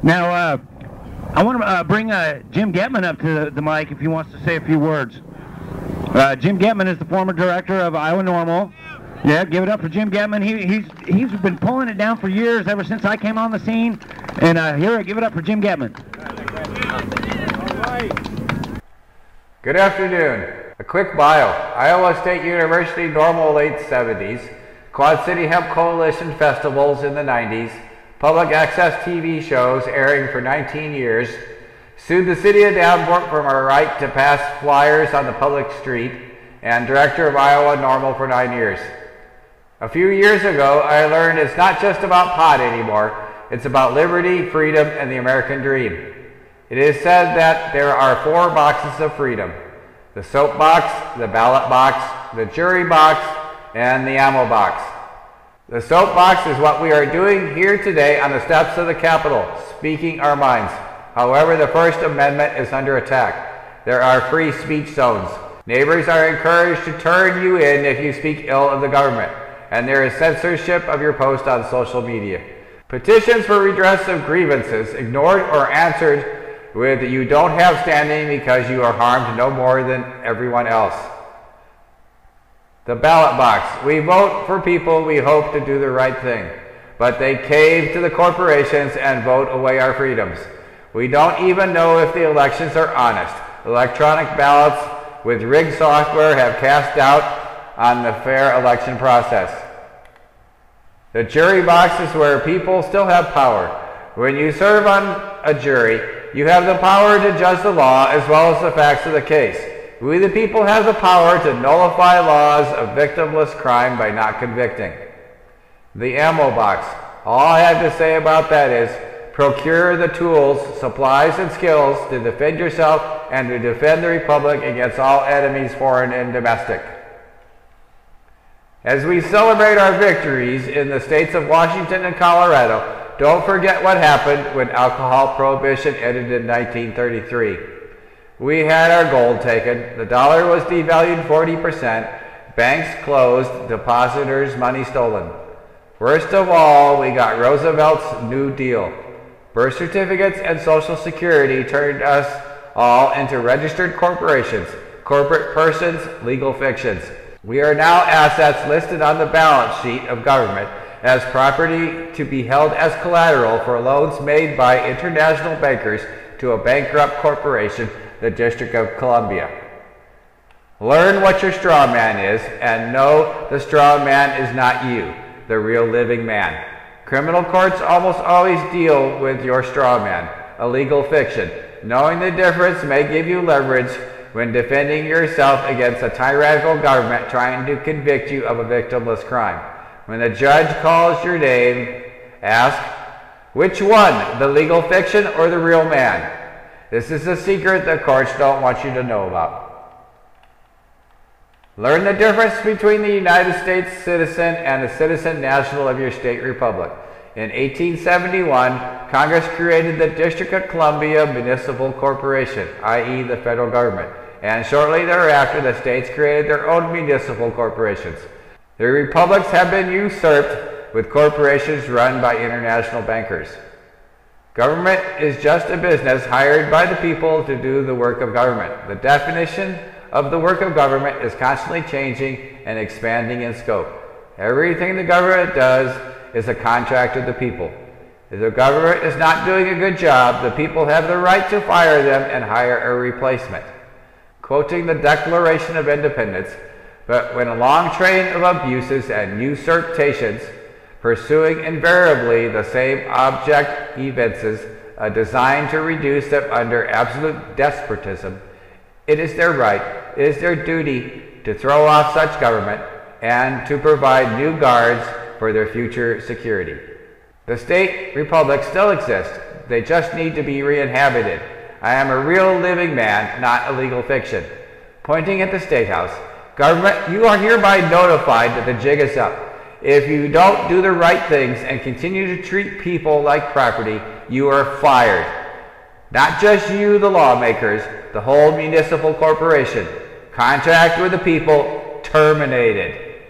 Now, I want to bring Jim Getman up to the mic if he wants to say a few words. Jim Getman is the former director of Iowa Normal. Yeah, give it up for Jim Getman. He's been pulling it down for years, ever since I came on the scene. And here, give it up for Jim Getman. Good afternoon. A quick bio. Iowa State University Normal late 70s, Quad City Hemp Coalition festivals in the 90s, public access TV shows airing for 19 years, sued the city of Davenport for our right to pass flyers on the public street, and director of Iowa Normal for 9 years. A few years ago, I learned it's not just about pot anymore, it's about liberty, freedom, and the American dream. It is said that there are 4 boxes of freedom: the soap box, the ballot box, the jury box, and the ammo box. The soap box is what we are doing here today on the steps of the Capitol, speaking our minds. However, the First Amendment is under attack. There are free speech zones. Neighbors are encouraged to turn you in if you speak ill of the government, and there is censorship of your post on social media. Petitions for redress of grievances ignored or answered with "you don't have standing because you are harmed no more than everyone else." The ballot box. We vote for people we hope to do the right thing, but they cave to the corporations and vote away our freedoms. We don't even know if the elections are honest. Electronic ballots with rigged software have cast doubt on the fair election process. The jury box is where people still have power. When you serve on a jury, you have the power to judge the law as well as the facts of the case. We the people have the power to nullify laws of victimless crime by not convicting. The ammo box. All I have to say about that is procure the tools, supplies, and skills to defend yourself and to defend the Republic against all enemies, foreign and domestic. As we celebrate our victories in the states of Washington and Colorado, don't forget what happened when alcohol prohibition ended in 1933. We had our gold taken, the dollar was devalued 40%, banks closed, depositors' money stolen. Worst of all, we got Roosevelt's New Deal. Birth certificates and Social Security turned us all into registered corporations, corporate persons, legal fictions. We are now assets listed on the balance sheet of government as property to be held as collateral for loans made by international bankers to a bankrupt corporation, the District of Columbia. Learn what your straw man is and know the straw man is not you, the real living man. Criminal courts almost always deal with your straw man, a legal fiction. Knowing the difference may give you leverage when defending yourself against a tyrannical government trying to convict you of a victimless crime. When the judge calls your name, ask, which one, the legal fiction or the real man? This is a secret the courts don't want you to know about. Learn the difference between the United States citizen and the citizen national of your state republic. In 1871, Congress created the District of Columbia Municipal Corporation, i.e. the federal government, and shortly thereafter the states created their own municipal corporations. The republics have been usurped with corporations run by international bankers. Government is just a business hired by the people to do the work of government. The definition of the work of government is constantly changing and expanding in scope. Everything the government does is a contract with the people. If the government is not doing a good job, the people have the right to fire them and hire a replacement. Quoting the Declaration of Independence, but when a long train of abuses and usurpations, pursuing invariably the same object evinces a design to reduce them under absolute despotism, it is their right, it is their duty to throw off such government and to provide new guards for their future security. The state republics still exist. They just need to be re-inhabited. I am a real living man, not a legal fiction. Pointing at the State House, government, you are hereby notified that the jig is up. If you don't do the right things and continue to treat people like property, you are fired. Not just you, the lawmakers, the whole municipal corporation. Contract with the people terminated.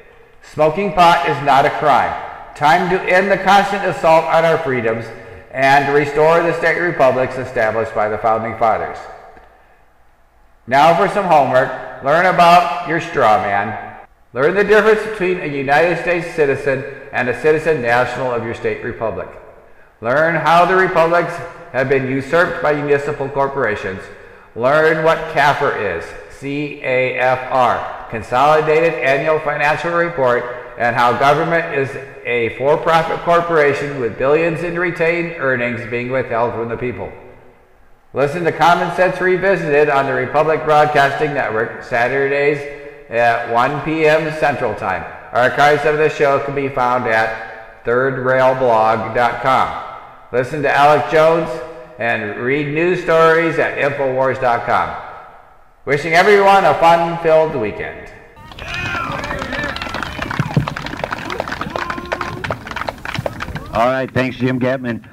Smoking pot is not a crime. Time to end the constant assault on our freedoms and to restore the state republics established by the Founding Fathers. Now for some homework. Learn about your straw man. Learn the difference between a United States citizen and a citizen national of your state republic. Learn how the republics have been usurped by municipal corporations. Learn what CAFR is, C-A-F-R, Consolidated Annual Financial Report, and how government is a for-profit corporation with billions in retained earnings being withheld from the people. Listen to Common Sense Revisited on the Republic Broadcasting Network, Saturdays at 1 p.m. Central Time. Archives of the show can be found at thirdrailblog.com. Listen to Alex Jones and read news stories at Infowars.com. Wishing everyone a fun-filled weekend. All right, thanks, Jim Getman.